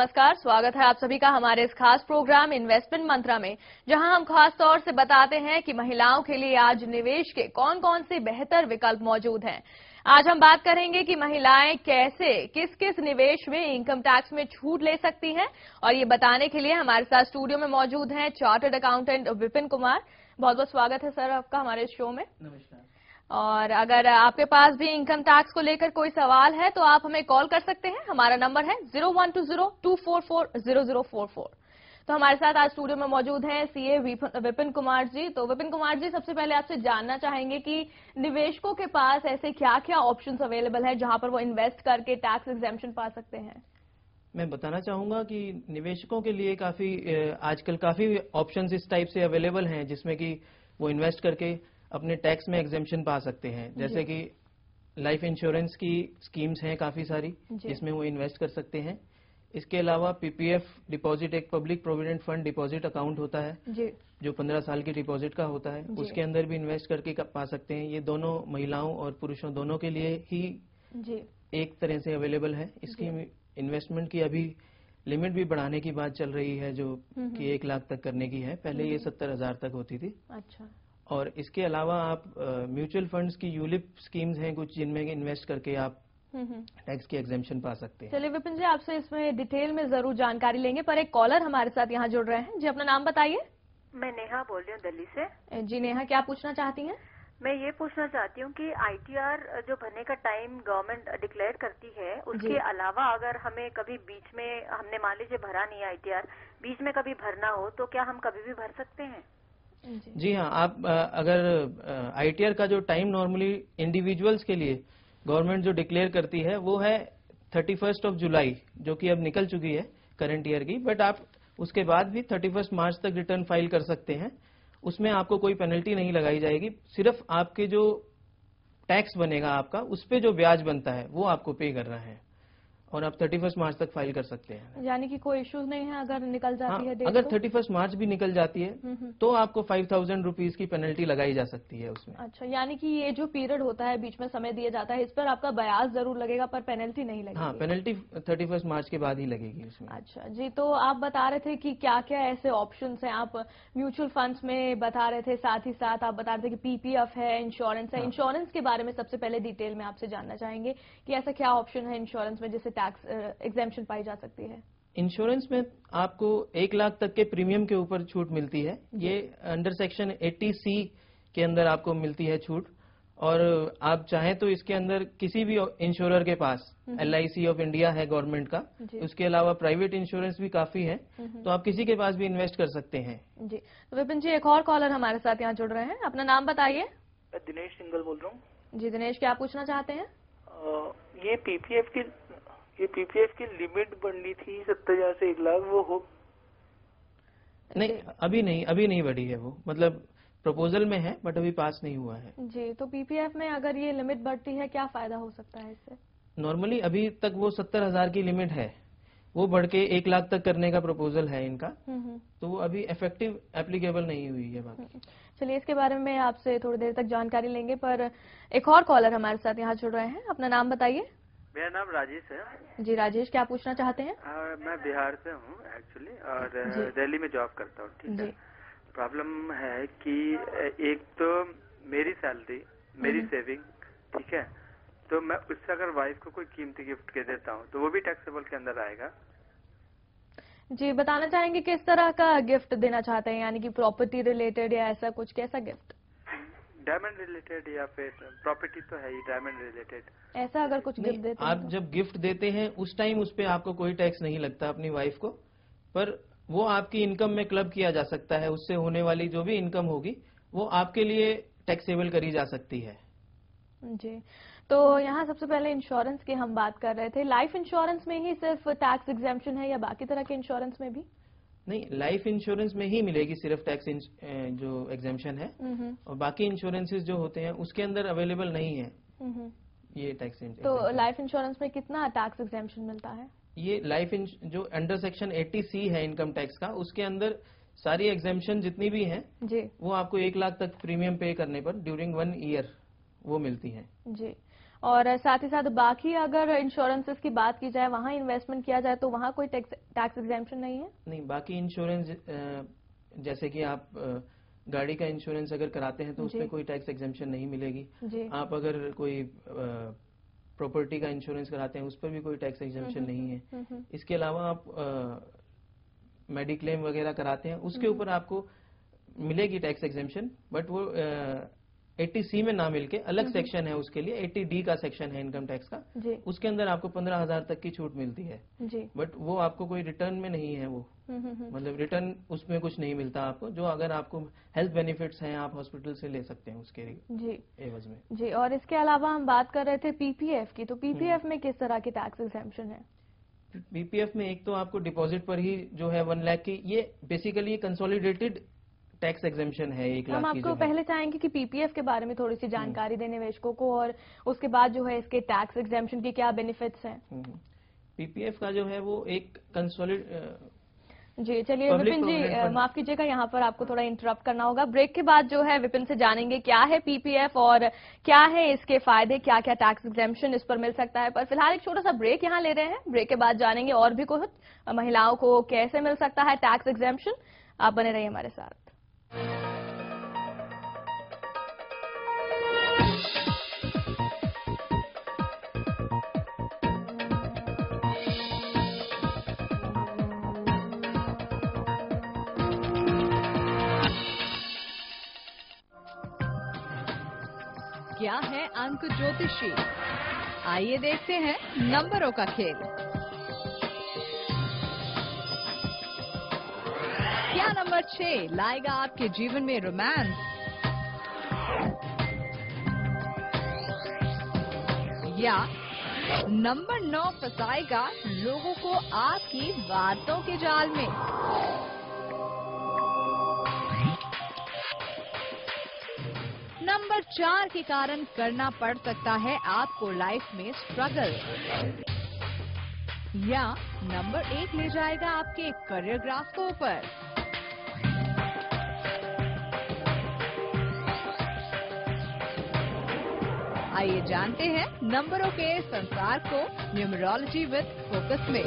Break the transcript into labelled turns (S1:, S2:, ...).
S1: नमस्कार, स्वागत है आप सभी का हमारे इस खास प्रोग्राम इन्वेस्टमेंट मंत्रा में, जहां हम खास तौर से बताते हैं कि महिलाओं के लिए आज निवेश के कौन कौन से बेहतर विकल्प मौजूद हैं। आज हम बात करेंगे कि महिलाएं कैसे किस किस निवेश में इनकम टैक्स में छूट ले सकती हैं, और ये बताने के लिए हमारे साथ स्टूडियो में मौजूद हैं चार्टर्ड अकाउंटेंट विपिन कुमार। बहुत बहुत स्वागत है सर आपका हमारे इस शो में।
S2: नमस्कार।
S1: और अगर आपके पास भी इनकम टैक्स को लेकर कोई सवाल है तो आप हमें कॉल कर सकते हैं। हमारा नंबर है 0120-244-0044। तो हमारे साथ आज स्टूडियो में मौजूद हैं सीए विपिन कुमार जी। तो विपिन कुमार जी, सबसे पहले आपसे जानना चाहेंगे कि निवेशकों के पास ऐसे क्या क्या ऑप्शंस अवेलेबल है जहां पर वो इन्वेस्ट करके टैक्स एग्जेम्पशन पा सकते हैं।
S2: मैं बताना चाहूंगा कि निवेशकों के लिए आजकल काफी ऑप्शंस इस टाइप से अवेलेबल हैं जिसमें कि वो इन्वेस्ट करके अपने टैक्स में एग्जेम्पशन पा सकते हैं। जैसे कि लाइफ इंश्योरेंस की स्कीम्स हैं काफी सारी जिसमें वो इन्वेस्ट कर सकते हैं। इसके अलावा पीपीएफ डिपॉजिट, एक public provident fund deposit account होता है जो 15 साल की डिपॉजिट का होता है, उसके अंदर भी इन्वेस्ट करके पा सकते हैं। ये दोनों महिलाओं और पुरुषों दोनों के लिए ही एक तरह से अवेलेबल है। इसकी इन्वेस्टमेंट की अभी लिमिट भी बढ़ाने की बात चल रही है जो कि 1 लाख तक करने की है। पहले ये 70,000 तक होती थी।
S1: अच्छा।
S2: और इसके अलावा आप म्यूचुअल फंड्स की यूलिप स्कीम्स हैं कुछ जिनमें इन्वेस्ट करके आप टैक्स की एग्जेम्पशन पा सकते हैं।
S1: चलिए विपिन जी, आपसे इसमें डिटेल में जरूर जानकारी लेंगे, पर एक कॉलर हमारे साथ यहाँ जुड़ रहे हैं। जी, अपना नाम बताइए।
S3: मैं नेहा बोल रही हूँ दिल्ली से।
S1: जी नेहा, क्या पूछना चाहती हैं?
S3: मैं ये पूछना चाहती हूँ कि आईटीआर जो भरने का टाइम गवर्नमेंट डिक्लेयर करती है, उसके अलावा अगर हमें कभी बीच में, हमने मान लीजिए भरा नहीं आईटीआर, बीच में कभी भरना हो तो क्या हम कभी भी भर सकते हैं?
S2: जी हाँ, आप अगर आईटीआर का जो टाइम नॉर्मली इंडिविजुअल्स के लिए गवर्नमेंट जो डिक्लेयर करती है वो है 31 जुलाई, जो कि अब निकल चुकी है करंट ईयर की। बट आप उसके बाद भी 31 मार्च तक रिटर्न फाइल कर सकते हैं। उसमें आपको कोई पेनल्टी नहीं लगाई जाएगी। सिर्फ आपके जो टैक्स बनेगा आपका, उस पे जो ब्याज बनता है वो आपको पे करना है, और आप 31 मार्च तक फाइल कर सकते हैं।
S1: यानी कि कोई इश्यूज नहीं है अगर निकल जाती है डेट?
S2: अगर 31 मार्च भी निकल जाती है तो आपको 5,000 रुपीज की पेनल्टी लगाई जा सकती है उसमें।
S1: अच्छा, यानी कि ये जो पीरियड होता है, बीच में समय दिया जाता है, इस पर आपका ब्याज जरूर लगेगा पर पेनल्टी नहीं लगेगी।
S2: हाँ, पेनल्टी 31 मार्च के बाद ही लगेगी उसमें।
S1: अच्छा जी, तो आप बता रहे थे कि क्या क्या ऐसे ऑप्शंस हैं। आप म्यूचुअल फंड्स में बता रहे थे, साथ ही साथ आप बता रहे थे कि पीपीएफ है, इंश्योरेंस है। इंश्योरेंस के बारे में सबसे पहले डिटेल में आपसे जानना चाहेंगे कि ऐसा क्या ऑप्शन है इंश्योरेंस में जिससे टैक्स एग्जेम्पशन पाई जा सकती है।
S2: इंश्योरेंस में आपको 1 लाख तक के प्रीमियम के ऊपर छूट मिलती है। ये अंडर सेक्शन 80C के अंदर आपको मिलती है छूट। और आप चाहें तो इसके अंदर किसी भी इंश्योरर के पास, LIC ऑफ इंडिया है गवर्नमेंट का, उसके अलावा प्राइवेट इंश्योरेंस भी काफी है, तो आप किसी के पास भी इन्वेस्ट कर सकते हैं।
S1: जी, तो विपिन जी, एक और कॉलर हमारे साथ यहाँ जुड़ रहे हैं। अपना नाम बताइए।
S4: मैं दिनेश सिंगल बोल रहा हूँ।
S1: जी दिनेश, क्या पूछना चाहते हैं?
S4: ये पीपीएफ की लिमिट बढ़नी थी 70,000 से 1 लाख, वो हो?
S2: नहीं, अभी नहीं बढ़ी है वो। मतलब प्रपोजल में है बट अभी पास नहीं हुआ है।
S1: जी, तो पीपीएफ में अगर ये लिमिट बढ़ती है, क्या फायदा हो सकता है इससे?
S2: नॉर्मली अभी तक वो 70,000 की लिमिट है, वो बढ़ के 1 लाख तक करने का प्रपोजल है इनका, तो वो अभी इफेक्टिव एप्लीकेबल नहीं हुई है बाकी।
S1: चलिए, इसके बारे में आपसे थोड़ी देर तक जानकारी लेंगे, पर एक और कॉलर हमारे साथ यहाँ जुड़ रहे हैं। अपना नाम बताइए।
S5: मेरा नाम राजेश है।
S1: जी राजेश, क्या पूछना चाहते हैं?
S5: मैं बिहार से हूँ एक्चुअली, और दिल्ली में जॉब करता हूँ। ठीक है। प्रॉब्लम है कि एक तो मेरी सैलरी, मेरी सेविंग, ठीक है, तो मैं उससे अगर वाइफ को कोई कीमती गिफ्ट के देता हूँ तो वो भी टैक्सेबल के अंदर आएगा?
S1: जी, बताना चाहेंगे किस तरह का गिफ्ट देना चाहते हैं, यानी कि प्रॉपर्टी रिलेटेड या ऐसा कुछ, कैसा गिफ्ट?
S5: डायमंड रिलेटेड या फिर प्रॉपर्टी तो है ही, डायमंड रिलेटेड
S1: ऐसा अगर कुछ गिफ्ट देते हैं।
S2: आप जब गिफ्ट देते हैं उस टाइम उस पे आपको कोई टैक्स नहीं लगता अपनी वाइफ को, पर वो आपकी इनकम में क्लब किया जा सकता है। उससे होने वाली जो भी इनकम होगी वो आपके लिए टैक्सेबल करी जा सकती है।
S1: जी, तो यहाँ सबसे पहले इंश्योरेंस की हम बात कर रहे थे। लाइफ इंश्योरेंस में ही सिर्फ टैक्स एग्जेम्पशन है या बाकी तरह के इंश्योरेंस में भी? नहीं,
S2: लाइफ इंश्योरेंस में ही मिलेगी सिर्फ टैक्स जो एग्जेम्पशन है, और बाकी इंश्योरेंसेस जो होते हैं उसके अंदर अवेलेबल नहीं है ये टैक्स।
S1: तो लाइफ इंश्योरेंस में कितना टैक्स एग्जेम्पशन मिलता है? ये
S2: लाइफ जो अंडर सेक्शन 80C है इनकम टैक्स का, उसके अंदर सारी एग्जेम्पशन जितनी भी हैं जी, वो आपको 1 लाख तक प्रीमियम पे करने पर ड्यूरिंग 1 ईयर वो मिलती हैं।
S1: जी, और साथ ही साथ बाकी अगर इंश्योरेंसेस की बात की जाए, वहाँ इन्वेस्टमेंट किया जाए तो वहाँ कोई टैक्स एग्जेम्पशन नहीं है?
S2: नहीं, बाकी इंश्योरेंस जैसे कि आप गाड़ी का इंश्योरेंस अगर कराते हैं तो उसमें कोई टैक्स एग्जेम्पशन नहीं मिलेगी। आप अगर कोई प्रॉपर्टी का इंश्योरेंस कराते हैं उस पर भी कोई टैक्स एग्जेम्पशन नहीं है। इसके अलावा आप मेडिक्लेम वगैरह कराते हैं उसके ऊपर आपको मिलेगी टैक्स एग्जेम्पशन, बट वो 80C में ना मिलके अलग सेक्शन है उसके लिए, 80D का सेक्शन है इनकम टैक्स का, उसके अंदर आपको 15,000 तक की छूट मिलती है। बट वो आपको कोई रिटर्न में नहीं है, वो मतलब रिटर्न उसमें कुछ नहीं मिलता आपको, जो अगर आपको हेल्थ बेनिफिट्स हैं आप हॉस्पिटल से ले सकते हैं उसके एवज में।
S1: जी, और इसके अलावा हम बात कर रहे थे पीपीएफ की, तो पीपीएफ में किस तरह की टैक्स एग्जेम्पशन है?
S2: पीपीएफ में एक तो आपको डिपॉजिट पर ही जो है 1 लाख की, ये बेसिकली कंसोलिडेटेड टैक्स एग्जेम्पशन है 1 लाख की।
S1: हम आपको पहले चाहेंगे कि पीपीएफ के बारे में थोड़ी सी जानकारी दें निवेशकों को, और उसके बाद जो है इसके टैक्स एग्जेम्पशन के क्या बेनिफिट्स हैं।
S2: पीपीएफ का जो है वो एक
S1: जी चलिए विपिन जी, माफ कीजिएगा, यहाँ पर आपको थोड़ा इंटरप्ट करना होगा। ब्रेक के बाद जो है विपिन से जानेंगे क्या है पीपीएफ और क्या है इसके फायदे, क्या क्या टैक्स एग्जेम्पशन इस पर मिल सकता है। पर फिलहाल एक छोटा सा ब्रेक यहाँ ले रहे हैं, ब्रेक के बाद जानेंगे और भी कुछ महिलाओं को कैसे मिल सकता है टैक्स एग्जेम्पशन। आप बने रहिए हमारे साथ।
S6: क्या है अंक ज्योतिषी? आइए देखते हैं नंबरों का खेल। क्या नंबर 6 लाएगा आपके जीवन में रोमांस? या नंबर 9 फंसाएगा लोगों को आपकी बातों के जाल में? नंबर 4 के कारण करना पड़ सकता है आपको लाइफ में स्ट्रगल। या नंबर 1 ले जाएगा आपके करियर ग्राफ को ऊपर। आइए जानते हैं नंबरों के संसार को न्यूमरोलॉजी विद फोकस में।